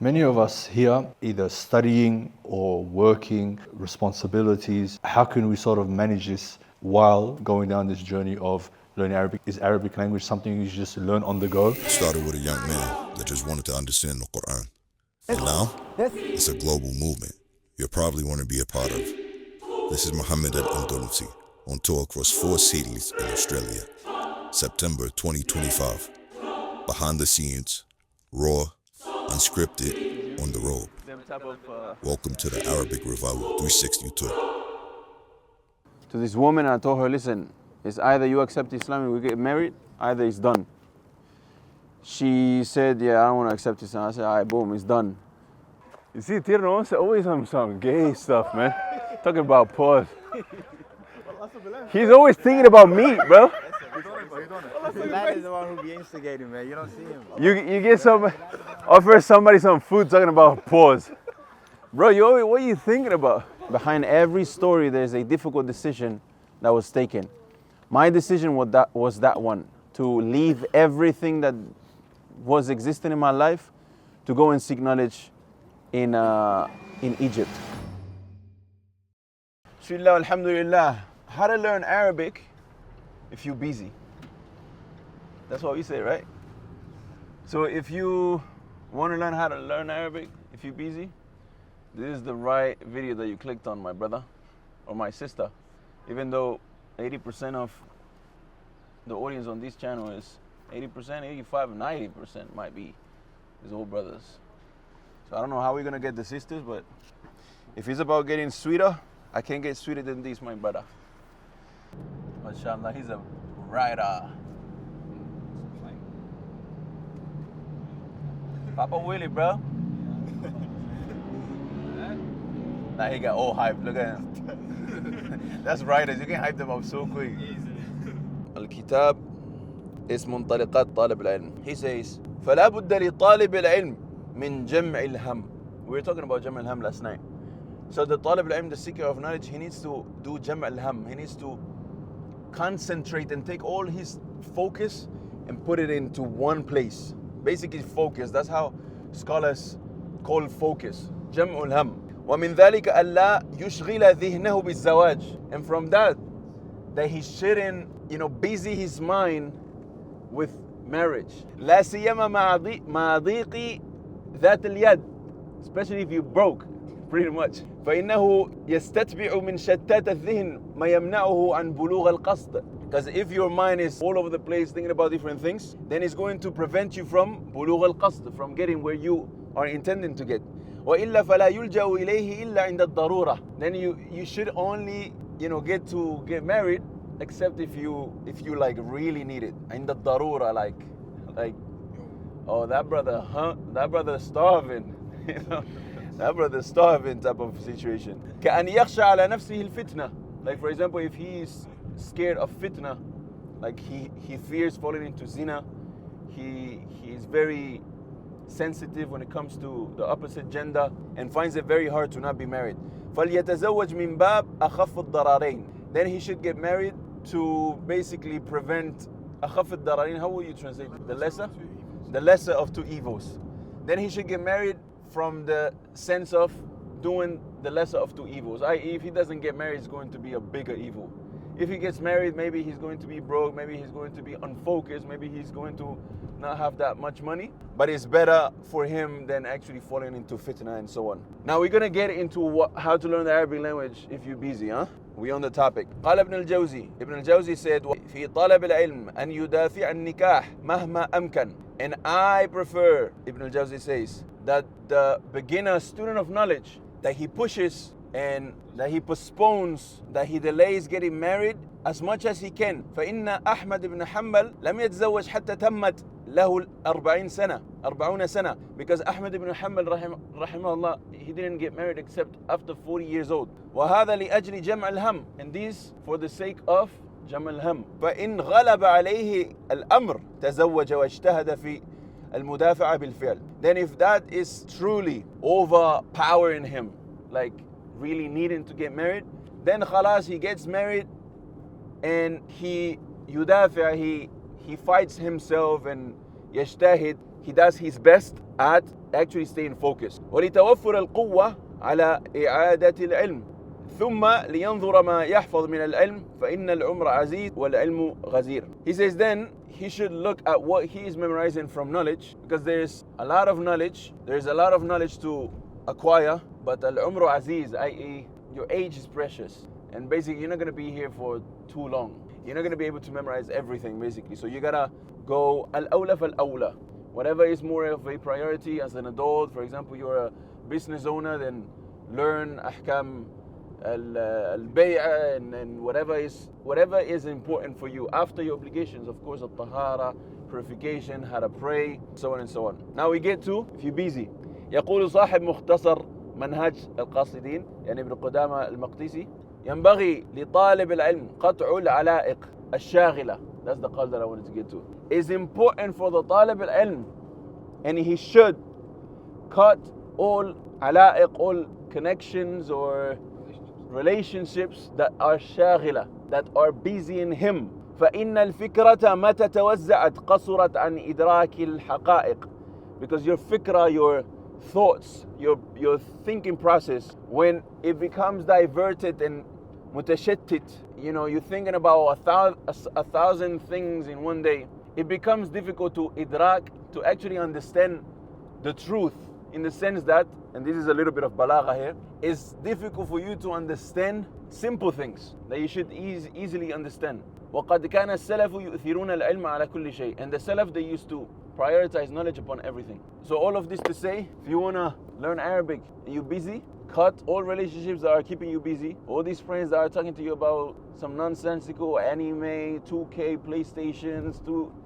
Many of us here either studying or working, responsibilities. How can we sort of manage this while going down this journey of learning Arabic? Is Arabic language something you just learn on the go? It started with a young man that just wanted to understand the Quran. And now, it's a global movement you'll probably want to be a part of. This is Muhammad Al-Andalusi on tour across 4 cities in Australia. September 2025. Behind the scenes, raw, unscripted, on the road. Welcome to the Arabic Revival 360 tour. To this woman, I told her, listen, it's either you accept Islam and we get married, either it's done. She said, yeah, I don't want to accept Islam. I said, all right, boom, it's done. You see, Tirno always on some gay stuff, man. Talking about pause. He's always thinking about me, bro. That is the one who be instigating, man. You don't see him. You get offer somebody some food talking about pause. Bro, what are you thinking about? Behind every story, there's a difficult decision that was taken. My decision was that one, to leave everything that was existing in my life to go and seek knowledge in Egypt. Bismillah, alhamdulillah. How to learn Arabic if you're busy. That's what we say, right? So if you want to learn how to learn Arabic, if you're busy, this is the right video that you clicked on, my brother or my sister. Even though 80% of the audience on this channel is 80%, 85, 90% might be his old brothers. So I don't know how we're gonna get the sisters, but if it's about getting sweeter, I can't get sweeter than this, my brother. MashaAllah, he's a rider. Papa Willie, bro. Nah, he got all hyped. Look at him. That's riders. You can hype them up so quick. الكتاب اسم منطلقات طالب العلم. He says, فلا بد لطالب العلم من جمع الهم. We were talking about جمع الهم last night. So the طالب العلم, the seeker of knowledge, he needs to do جمع الهم. He needs to concentrate and take all his focus and put it into one place. Basically focus. That's how scholars call focus. جمع الهم. ومن ذلك ألا يشغل ذهنه بالزواج. And from that he shouldn't, busy his mind with marriage. لا سيما مع ضيق ذات اليد. Especially if you broke, pretty much. فإنه يستتبع من شتات الذهن ما يمنعه عن بلوغ القصد. Because if your mind is all over the place thinking about different things, then it's going to prevent you from بلوغ القصد, from getting where you are intending to get. وإلا فلا يلجأ إليه إلا عند الضرورة. Then you should only get married except if you like really need it. عند الضرورة, like oh, that brother's starving. That brother's starving type of situation. كأن يخشى على نفسه الفتنة. Like for example, if he's scared of fitna, like he fears falling into zina, he's very sensitive when it comes to the opposite gender and finds it very hard to not be married. فليتزوج من باب أخف الضررين. Then he should get married to basically prevent أخف الضررين. How will you translate it? The lesser of two evils. Then he should get married from the sense of doing the lesser of two evils. I.e., if he doesn't get married, it's going to be a bigger evil. If he gets married, maybe he's going to be broke, maybe he's going to be unfocused, maybe he's going to not have that much money. But it's better for him than actually falling into fitna and so on. Now we're going to get into how to learn the Arabic language if you're busy, huh? We're on the topic. قال ابن الجوزي. Ibn al-Jawzi said, في طلب العلم أن يدافع النكاح مهما أمكن. And I prefer, Ibn al-Jawzi says, that the beginner student of knowledge, that he pushes and that he postpones, that he delays getting married as much as he can. فإن أحمد بن حنبل لم يتزوج حتى تمت له 40 سنة. Because Ahmad ibn Hanbal rahimahullah, he didn't get married except after 40 years old. وهذا لأجل جمع الهم. And this for the sake of جمع الهم. فإن غلب عليه الأمر تزوج واجتهد في المدافعة بالفعل. Then if that is truly overpowering him, like really needing to get married, then khalas, he gets married and he fights himself and يجتهد he does his best at actually staying focused. ولتوفر القوة على إعادة العلم ثم لينظر ما يحفظ من العلم فإن العمر عزيز والعلم غزير. He says then he should look at what he is memorizing from knowledge, because there's a lot of knowledge to acquire, but al-umru aziz, i.e. your age is precious, and basically you're not going to be here for too long. You're not going to be able to memorize everything basically, so you gotta go al-awla fal-awla. Whatever is more of a priority as an adult. For example, you're a business owner, then learn ahkam al-bay'ah and whatever is important for you after your obligations, of course, al-tahara, purification, how to pray, so on and so on. Now we get to, if you're busy, يقول صاحب مختصر منهج القاصدين يعني ابن قدامة المقدسي ينبغي لطالب العلم قطع العلائق الشاغلة. That's the call that I wanted to get to. It's important for the طالب العلم, and he should cut all علائق, all connections or relationships that are شاغلة, that are busy in him. فإن الفكرة متى توزعت قصرت عن إدراك الحقائق. Because your fikra, your thoughts, your thinking process, when it becomes diverted and mutashattit, you're thinking about a thousand things in one day, it becomes difficult to idrak, to actually understand the truth, in the sense that, and this is a little bit of balagha here, it's difficult for you to understand simple things that you should easily understand. وَقَدْ كَانَ السَّلَفُ يُؤْثِرُونَ الْعِلْمَ عَلَى كُلِّ شَيْءٍ. And the Salaf, they used to prioritize knowledge upon everything. So all of this to say, if you want to learn Arabic and you're busy, cut all relationships that are keeping you busy. All these friends that are talking to you about some nonsensical anime, 2K, PlayStations.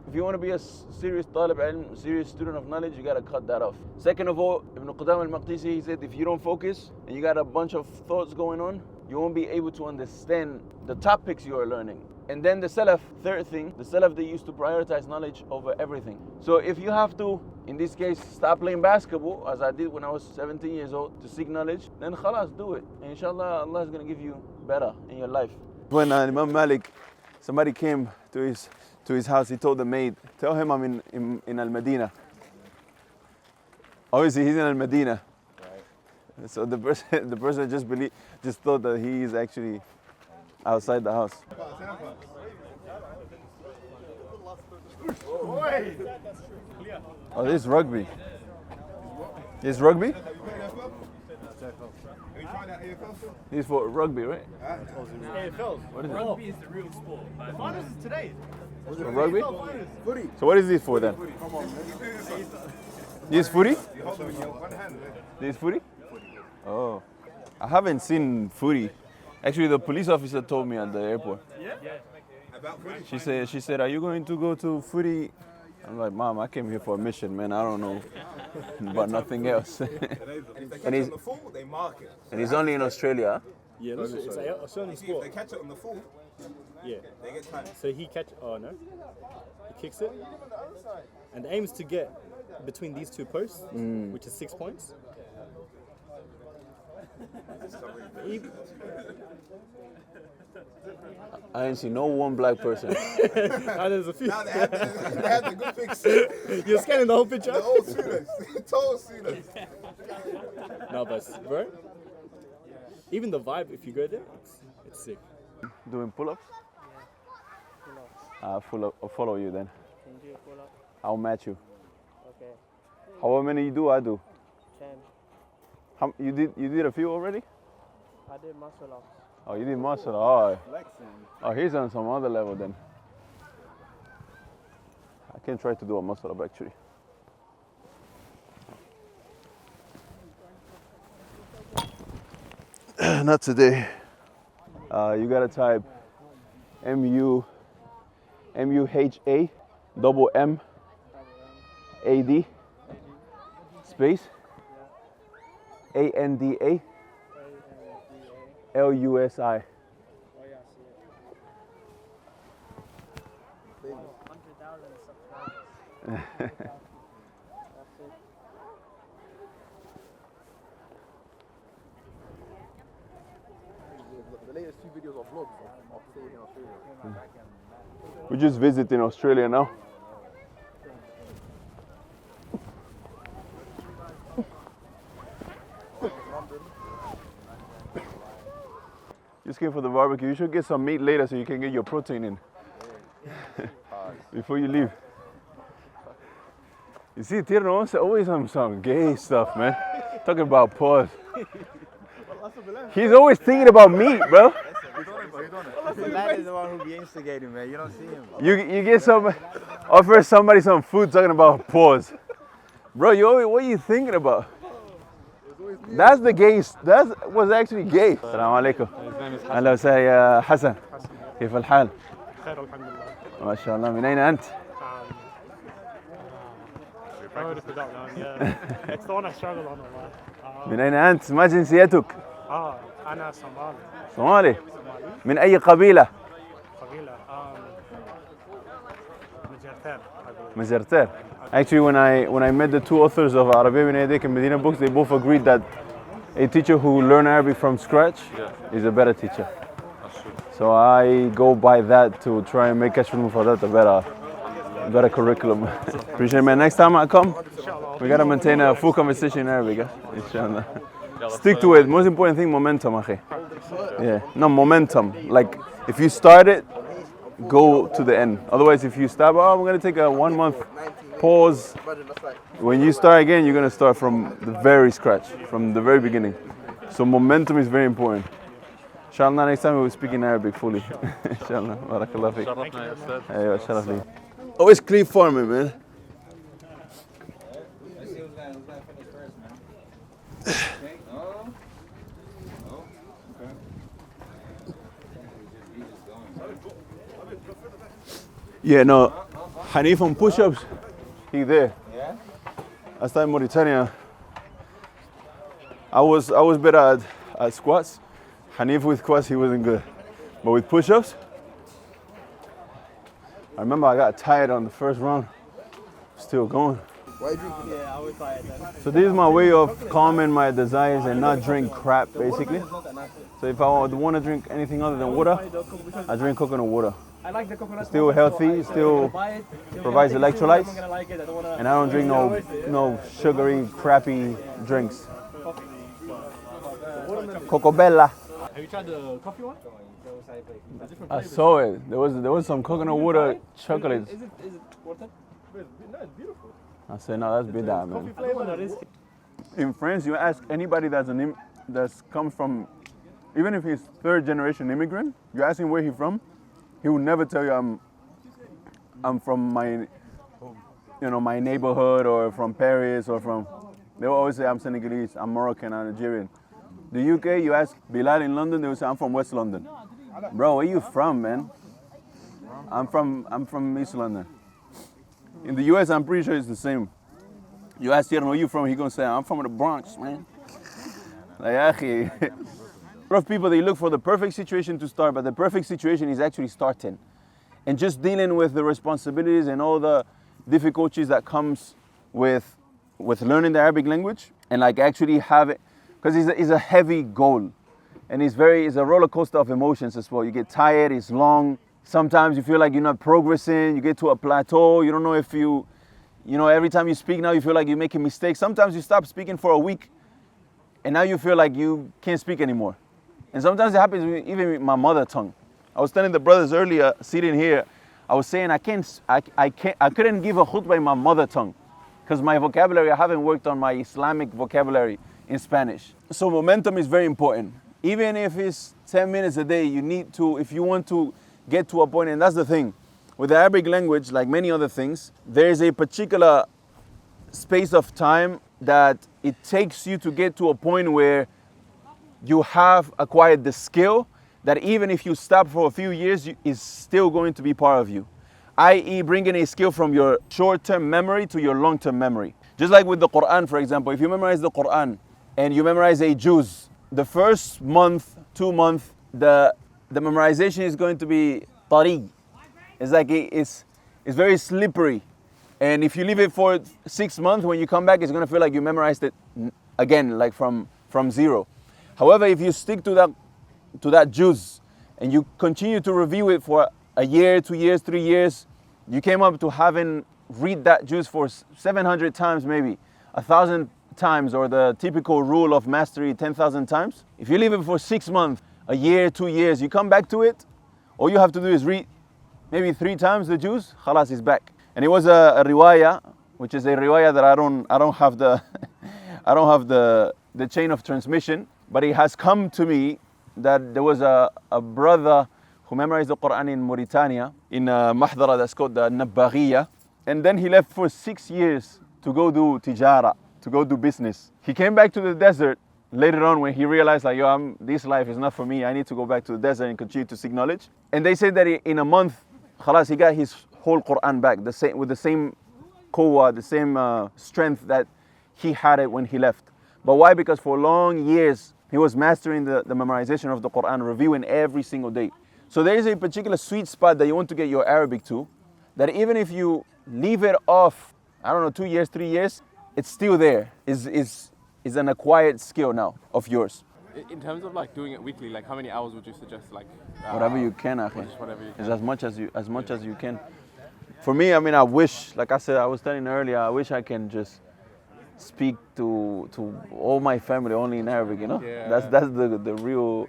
If you want to be a serious talib ilm, serious student of knowledge, you got to cut that off. Second of all, Ibn Qudama al-Maqdisi, he said, if you don't focus and you got a bunch of thoughts going on, you won't be able to understand the topics you are learning. And then the Salaf, third thing, the Salaf, they used to prioritize knowledge over everything. So if you have to, in this case, stop playing basketball, as I did when I was 17 years old, to seek knowledge, then khalas, do it. And inshallah, Allah is going to give you better in your life. When Imam Malik, somebody came to his house, he told the maid, tell him I'm in Al-Madinah. Obviously, he's in Al-Madinah. Right. So the person just thought that he is actually outside the house. Oh, this is rugby. This is rugby? This is for rugby, right? AFL. What is it? Rugby is the real sport. The finals is today. For rugby? So what is this for then? This is footy? This is footy? Oh. I haven't seen footy. Actually, the police officer told me at the airport. Yeah? She said, are you going to go to footy? I'm like, Mom, I came here for a mission, man. I don't know about nothing else. And he's only in Australia. Yeah, it's a Australian sport. They catch it on the full. Yeah. They get time. So he he kicks it, and aims to get between these two posts, which is 6 points. I ain't seen no one black person. There's a few. Now they had the good fix. You're scanning the whole picture? The old students. Total students. No, but bro, even the vibe, if you go there, it's sick. Doing pull-ups? I'll follow you then. Can you do a pull-up? I'll match you. Okay. How many you do? I do. 10. You did a few already? I did muscle ups. Oh, you did muscle. Oh, he's on some other level then. I can try to do a muscle up actually. Not today. You gotta type MUHA_MAD space ANDA LUSI. 100,000 subscribers. That's it. The latest few videos of vlogs of staying in Australia. We're just visiting Australia now. Just came for the barbecue. You should get some meat later so you can get your protein in before you leave. You see, Tirno's always on some gay stuff, man. Talking about pause. He's always thinking about meat, bro. The man is the one who be instigating, man. You don't see him. You get some, offer somebody some food talking about pause. Bro, you always, what are you thinking about? That's the gay, that was actually gay. Assalamu alaikum. أهلا وسهلا يا حسن. كيف الحال؟ خير الحمد لله. ما شاء الله. من أين أنت؟ Sorry for that, man. Yeah. It's the one I struggle on a lot. من أين أنت؟ ما جنسيتك؟ أنا صومالي. صومالي. من أي قبيلة؟ قبيلة مجرتين. Mazartar. Actually, when I met the two authors of Arabiya bin Aydik and Medina books, they both agreed that a teacher who learned Arabic from scratch is a better teacher. So I go by that to try and make Kashf al-Mufadat a better curriculum. Appreciate it, man. Next time I come, we gotta maintain a full conversation in Arabic, inshallah. Stick to it. Most important thing, momentum, akhi. Yeah, no, momentum. Like, if you start it, go to the end. Otherwise, if you stop, I'm gonna take a 1 month pause. When you start again, you're gonna start from the very scratch, from the very beginning. So momentum is very important. Inshallah, next time we will speak in Arabic fully. Inshallah, barakallah fiqh. Aywa, sharaf li. Always clip farming, man. Yeah, no, Hanif on push-ups, he there. Yeah? I started in Mauritania. I was better at squats. Hanif with squats, he wasn't good. But with push-ups, I remember I got tired on the first round. Still going. Why drink? Yeah, I was tired then. So this is my way of calming my desires and not drink crap, basically. So if I want to drink anything other than water, I drink coconut water. I like the coconut. Still healthy, still provides electrolytes, and I don't drink no sugary, crappy drinks. Coco Bella. Have you tried the coffee one? I saw it. There was some coconut water chocolate. Is it worth it? No, it's beautiful. I said, no, that's bid'ah, man. In France, you ask anybody that's come from, even if he's third generation immigrant, you ask him where he's from, he will never tell you I'm from my neighborhood or from Paris or from. They will always say I'm Senegalese, I'm Moroccan, I'm Nigerian. The UK, you ask Bilal in London, they will say I'm from West London. Bro, where you from, man? I'm from East London. In the US, I'm pretty sure it's the same. You ask Tierno, where you from? He gonna say I'm from the Bronx, man. Like, akhi. A lot of people, they look for the perfect situation to start, but the perfect situation is actually starting. And just dealing with the responsibilities and all the difficulties that comes with learning the Arabic language and like actually have it, because it's a heavy goal. And it's a roller coaster of emotions as well. You get tired, it's long. Sometimes you feel like you're not progressing, you get to a plateau, you don't know if every time you speak now, you feel like you're making mistakes. Sometimes you stop speaking for a week, and now you feel like you can't speak anymore. And sometimes it happens even with my mother tongue. I was telling the brothers earlier, sitting here, I was saying I couldn't give a khutbah in my mother tongue because my vocabulary, I haven't worked on my Islamic vocabulary in Spanish. So momentum is very important. Even if it's 10 minutes a day, you need to, if you want to get to a point, and that's the thing. With the Arabic language, like many other things, there is a particular space of time that it takes you to get to a point where you have acquired the skill that even if you stop for a few years, is still going to be part of you. I.e. bringing a skill from your short-term memory to your long-term memory. Just like with the Quran, for example, if you memorize the Quran and you memorize a juz, the first month, 2 months, the memorization is going to be tari. It's like it's very slippery. And if you leave it for 6 months, when you come back, it's going to feel like you memorized it again, like from zero. However, if you stick to that juz and you continue to review it for a year, 2 years, 3 years, you came up to having read that juz for 700 times, maybe 1,000 times, or the typical rule of mastery 10,000 times, if you leave it for 6 months, a year, 2 years, you come back to it, all you have to do is read maybe 3 times the juz, khalas, is back. And it was a riwayah, which is a riwayah that I don't have the I don't have the chain of transmission, but it has come to me that there was a brother who memorized the Quran in Mauritania, in a mahdara that's called the Nabaghiyah, and then he left for 6 years to go do tijara, to go do business. He came back to the desert later on when he realized, like, this life is not for me, I need to go back to the desert and continue to seek knowledge. And they said that in a month, khalas, he got his whole Quran back, with the same quwwah, the same strength that he had it when he left. But why? Because for long years, he was mastering the memorization of the Quran, reviewing every single day. So there is a particular sweet spot that you want to get your Arabic to, that even if you leave it off, I don't know, 2 years, 3 years, it's still there. Is an acquired skill now of yours. In terms of like doing it weekly, like how many hours would you suggest? Like Whatever you can, akhi. just whatever you can. It's as much as you can. For me, I mean, I wish, like I said, I was telling earlier, I wish I can just speak to all my family only in Arabic, you know? Yeah. That's the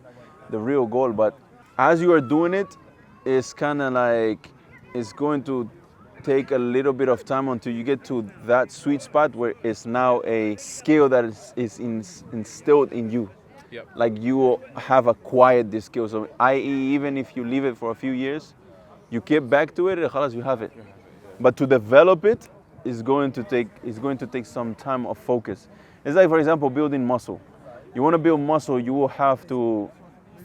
real goal. But as you are doing it, it's kind of like, it's going to take a little bit of time until you get to that sweet spot where it's now a skill that is instilled in you. Yep. Like you have acquired this skill. So i.e. even if you leave it for a few years, you get back to it, khalas, you have it. But to develop it is going to take some time of focus. It's like, for example, building muscle. You want to build muscle, you will have to,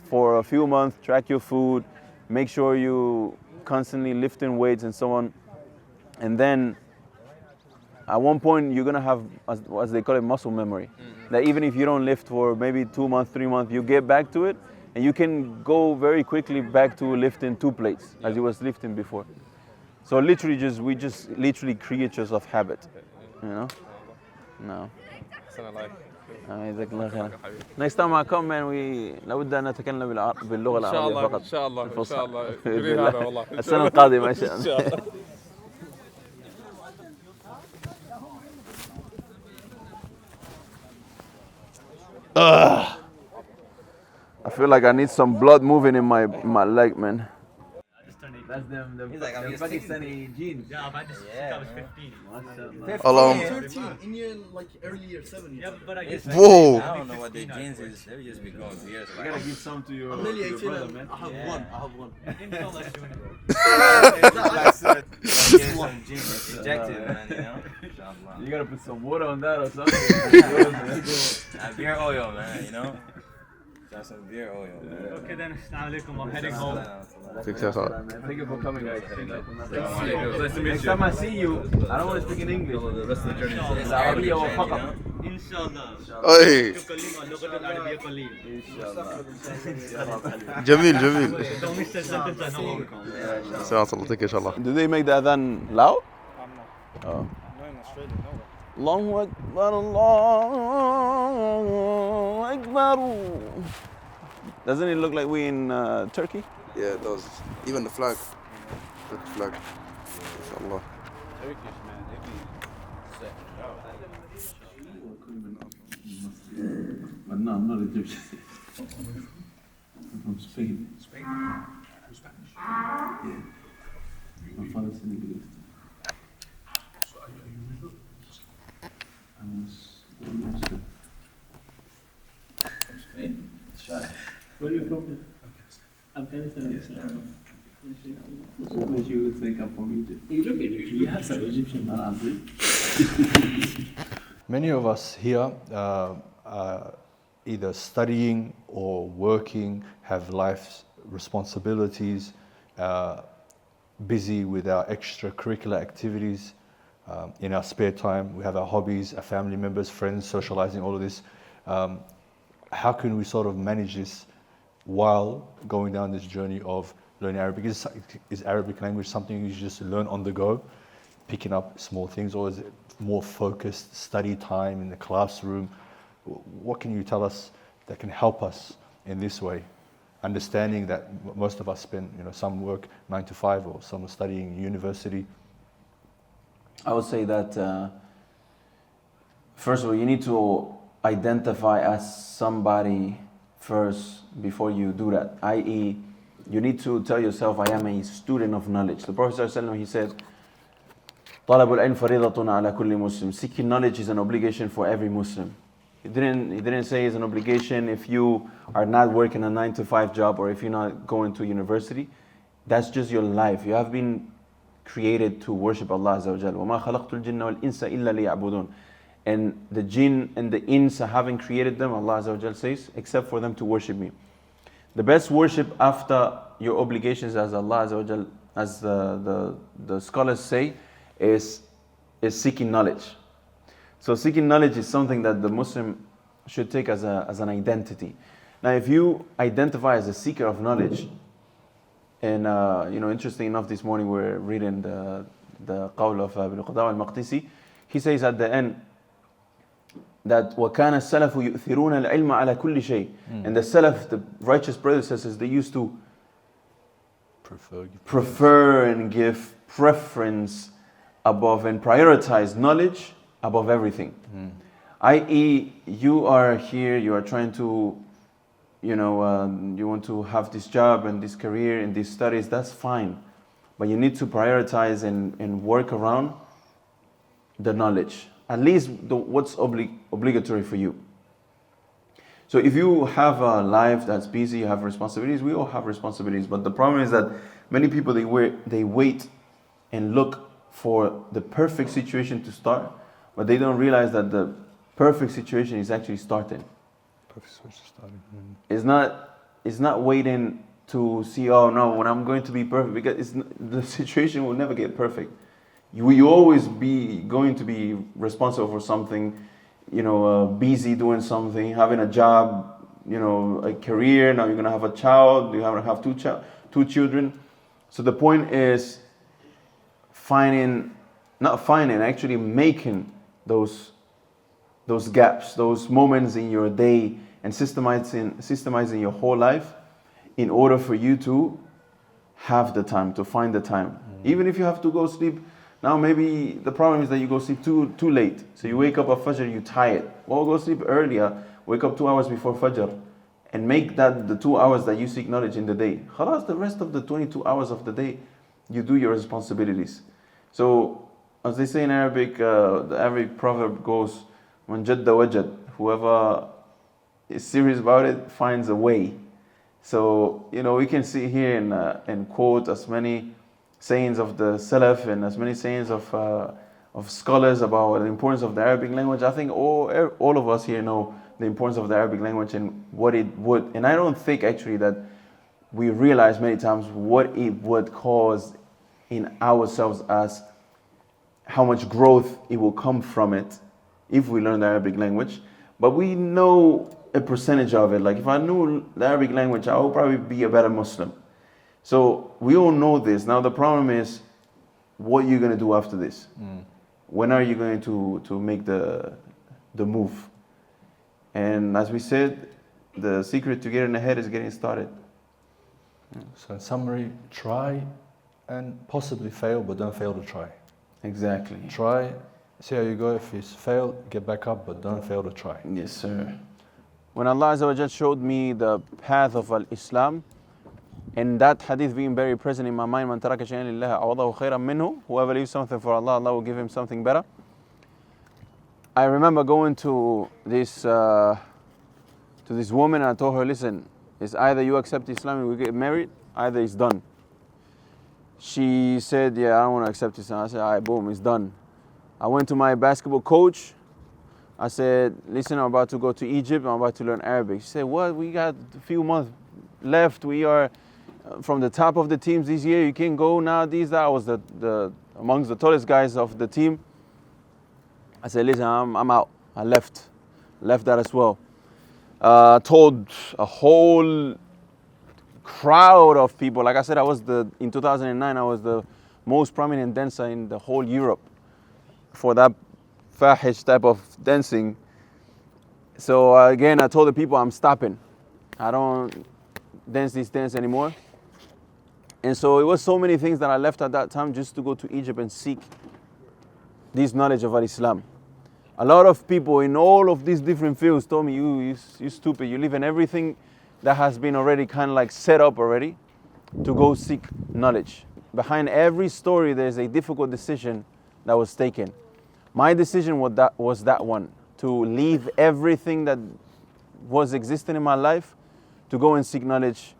for a few months, track your food, make sure you constantly lifting weights and so on. And then at one point you're gonna have, as they call it, muscle memory. That even if you don't lift for maybe 2 months, 3 months, you get back to it, and you can go very quickly back to lifting 2 plates as you was lifting before. So literally, we just literally creatures of habit, you know. No. جزاك الله خير. Next time I come, man, لابد أن نتكلم باللغة العربية فقط. إن شاء الله إن شاء الله. بإذن الله. السنة القادمة إن شاء الله. I feel like I need some blood moving in my leg, man. That's them Pakistani jeans. Yeah, I've had this since I was 15. Along. 13 in your like early year 7. Yeah, but I guess Whoa. I don't know what their jeans is. They just be going beers. You gotta give some to your, I'm nearly 18 brother, and man. I have one. inshallah soon. Get some jeans injected, man. You know. Inshallah. You gotta put some water on that or something. Beer oil, man. You know. Got some beer oil. Okay then, assalamu alaikum. I'm heading home. Take care, Khalid. Thank you for coming, guys. Nice to meet Next you. time I see you, I don't want to speak in English. The rest of the journey. العربية فقط. Inshallah. أي تكلم اللغة العربية قليل. جميل جميل. Don't miss the sentence I know how to come. سلامة الله take care إن شاء الله. Do they make the adhan loud? Oh. No, in Australia, no. Allahu Akbar, Allahu Akbar. Doesn't it look like we in Turkey? Yeah, it does. Even the flag. The flag. Inshallah. But no, I'm not Egyptian. I'm from Spain. Spain? Spanish? Yeah. My father's Senegalese. So are you Muslim? I was Muslim. From Spain? Shy. Where are you from? Afghanistan. What made you think I'm from Egypt? You look Egyptian. You have some Egyptian Many of us here are either studying or working, have life's responsibilities, busy with our extracurricular activities. In our spare time, we have our hobbies, our family members, friends, socializing, all of this. How can we sort of manage this while going down this journey of learning Arabic? Is Arabic language something you just learn on the go, picking up small things, or is it more focused study time in the classroom? What can you tell us that can help us in this way? Understanding that most of us spend, some work 9 to 5 or some are studying university. I would say that first of all, you need to identify as somebody first before you do that. I.e., you need to tell yourself, I am a student of knowledge. The Prophet ﷺ, he said, طلب العلم فريضة على كل مسلم. Seeking knowledge is an obligation for every Muslim. He didn't say it's an obligation if you are not working a 9-to-5 job or if you're not going to university. That's just your life. You have been created to worship Allah Azza wa Jal. وَمَا خَلَقْتُ الْجِنَّ وَالْإِنسَ إِلَّا لِيَعْبُدُونَ. And the jinn and the ins, having created them, Allah Azza wa Jal says, except for them to worship me. The best worship after your obligations, as Allah Azza wa Jal, as the scholars say, is seeking knowledge. So seeking knowledge is something that the Muslim should take as an identity. Now, if you identify as a seeker of knowledge, and interesting enough, this morning we're reading the qawl of Ibn Qudama al-Maqdisi. He says at the end that وَكَانَ السَّلَفُ يُؤْثِرُونَ الْعِلْمَ عَلَى كُلِّ شَيْءٍ. And the Salaf, the righteous predecessors, they used to prefer and give preference above and prioritize knowledge above everything. I.e., you are here, you are trying to, you want to have this job and this career and these studies, that's fine. But you need to prioritize and work around the knowledge. At least what's obligatory for you. So if you have a life that's busy, you have responsibilities, we all have responsibilities. But the problem is that many people, they wait and look for the perfect situation to start, but they don't realize that the perfect situation is actually starting. Perfect situation starting. It's not waiting to see, oh no, when I'm going to be perfect, because the situation will never get perfect. You always going to be responsible for something, busy doing something, having a job, a career. Now you're gonna have a child. You're gonna have two children. So the point is actually making those gaps, those moments in your day, and systemizing your whole life in order for you to have the time, to find the time. Even if you have to go sleep. Now maybe the problem is that you go sleep too late. So you wake up at Fajr, you're tired. Well, go sleep earlier, wake up 2 hours before Fajr, and make that the 2 hours that you seek knowledge in the day. Khalas, the rest of the 22 hours of the day, you do your responsibilities. So, as they say in Arabic, the Arabic proverb goes, "Man jadda wajad." Whoever is serious about it finds a way. So, we can see here and quote as many sayings of the Salaf and as many sayings of scholars about the importance of the Arabic language. I think all of us here know the importance of the Arabic language and what it would. And I don't think actually that we realize many times what it would cause in ourselves as how much growth it will come from it if we learn the Arabic language. But we know a percentage of it. Like if I knew the Arabic language, I would probably be a better Muslim. So we all know this. Now the problem is what you're going to do after this. When are you going to make the move? And as we said, the secret to getting ahead is getting started. So in summary, try and possibly fail, but don't fail to try. Exactly. Try, see how you go. If you fail, get back up, but don't fail to try. Yes, sir. When Allah Azza wa Jal showed me the path of Al-Islam, and that hadith being very present in my mind, "Man taraka shay'an lillahi awadahu khayran minhu." Whoever leaves something for Allah, Allah will give him something better. I remember going to this woman and I told her, listen, it's either you accept Islam and we get married, either it's done. She said, yeah, I don't want to accept Islam. I said, all right, boom, it's done. I went to my basketball coach. I said, listen, I'm about to go to Egypt. I'm about to learn Arabic. She said, what? We got a few months left. We are from the top of the teams this year. You can't go now. I was amongst the tallest guys of the team. I said, listen, I'm out. I left that as well. Told a whole crowd of people. Like I said, in 2009, I was the most prominent dancer in the whole Europe for that fahish type of dancing. So again, I told the people I'm stopping. I don't dance this dance anymore. And so it was so many things that I left at that time just to go to Egypt and seek this knowledge of Islam. A lot of people in all of these different fields told me, you stupid, you leave in everything that has been already kind of like set up already to go seek knowledge. Behind every story, there's a difficult decision that was taken. My decision was that one, to leave everything that was existing in my life to go and seek knowledge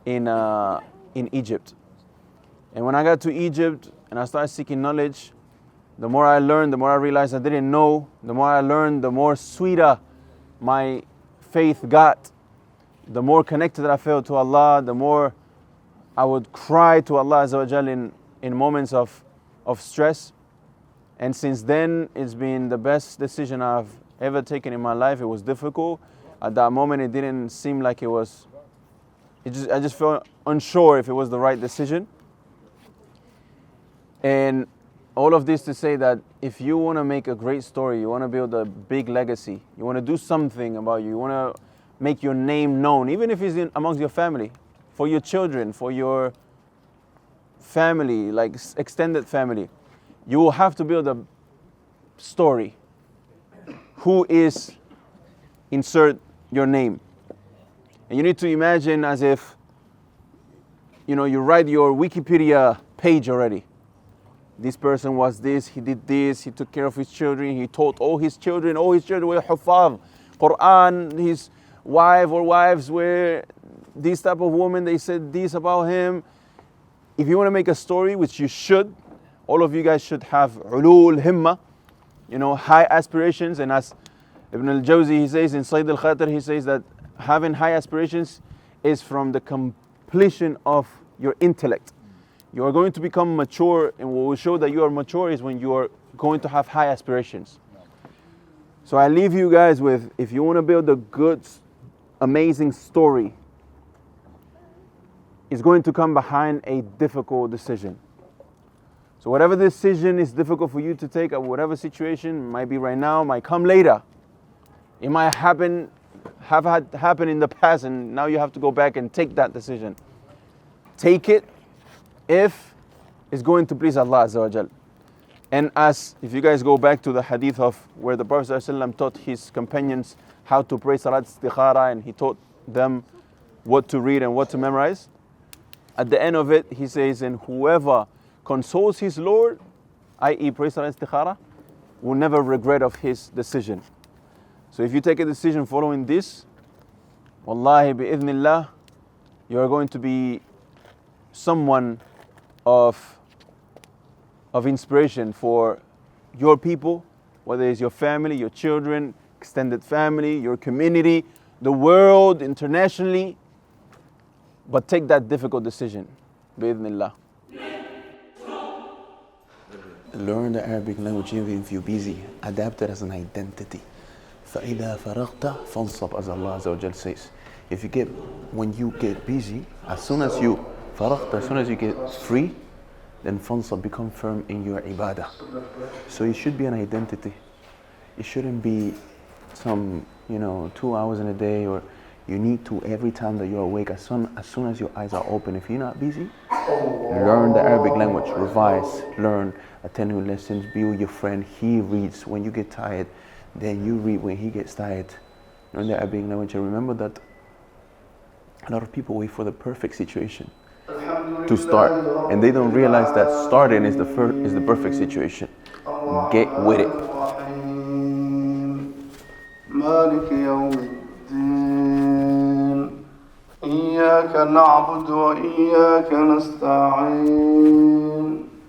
in Egypt. And when I got to Egypt and I started seeking knowledge, the more I learned, the more I realized I didn't know. The more I learned, the more sweeter my faith got. The more connected I felt to Allah, the more I would cry to Allah Azza wa Jal in moments of stress. And since then, it's been the best decision I've ever taken in my life. It was difficult. At that moment, it didn't seem like it was. I just felt unsure if it was the right decision. And all of this to say that if you want to make a great story, you want to build a big legacy, you want to do something about you want to make your name known, even if it's amongst your family, for your children, for your family, like extended family, you will have to build a story. Who is, insert your name. And you need to imagine as if, you write your Wikipedia page already. This person was this, he did this, he took care of his children, he taught all his children were Huffaz, Quran, his wife or wives were this type of woman, they said this about him. If you want to make a story, which you should, all of you guys should have ulul himma, high aspirations. And as Ibn al-Jawzi, he says in Sayd al-Khatir, he says that having high aspirations is from the completion of your intellect. You are going to become mature, and what will show that you are mature is when you are going to have high aspirations. So I leave you guys with, if you want to build a good, amazing story, it's going to come behind a difficult decision. So whatever decision is difficult for you to take, or whatever situation, might be right now, might come later. It might have happened in the past, and now you have to go back and take that decision. Take it if it's going to please Allah Azza wa Jal. And if you guys go back to the hadith of where the Prophet ﷺ taught his companions how to pray Salat Istikhara, and he taught them what to read and what to memorize. At the end of it, he says, and whoever consoles his Lord, i.e. prays Salat Istikhara, will never regret of his decision. So if you take a decision following this, wallahi bi'idhnillah, you are going to be someone of inspiration for your people, whether it's your family, your children, extended family, your community, the world, internationally. But take that difficult decision, bi'idhnillah. Learn the Arabic language even if you're busy. Adapt it as an identity. فَإِذَا فَرَغْتَ فَانْصَبْ, as Allah Azza wa Jal says. When you get busy, as soon as you get free, then fansab, become firm in your ibadah. So it should be an identity. It shouldn't be some, 2 hours in a day, or you need to every time that you're awake, as soon as your eyes are open. If you're not busy, learn the Arabic language, revise, learn, attend your lessons, be with your friend. He reads when you get tired, then you read when he gets tired. Learn the Arabic language, and remember that a lot of people wait for the perfect situation to start, and they don't realize that starting is the perfect situation. Get with it. مالك يوم الدين إياك نعبد وإياك نستعين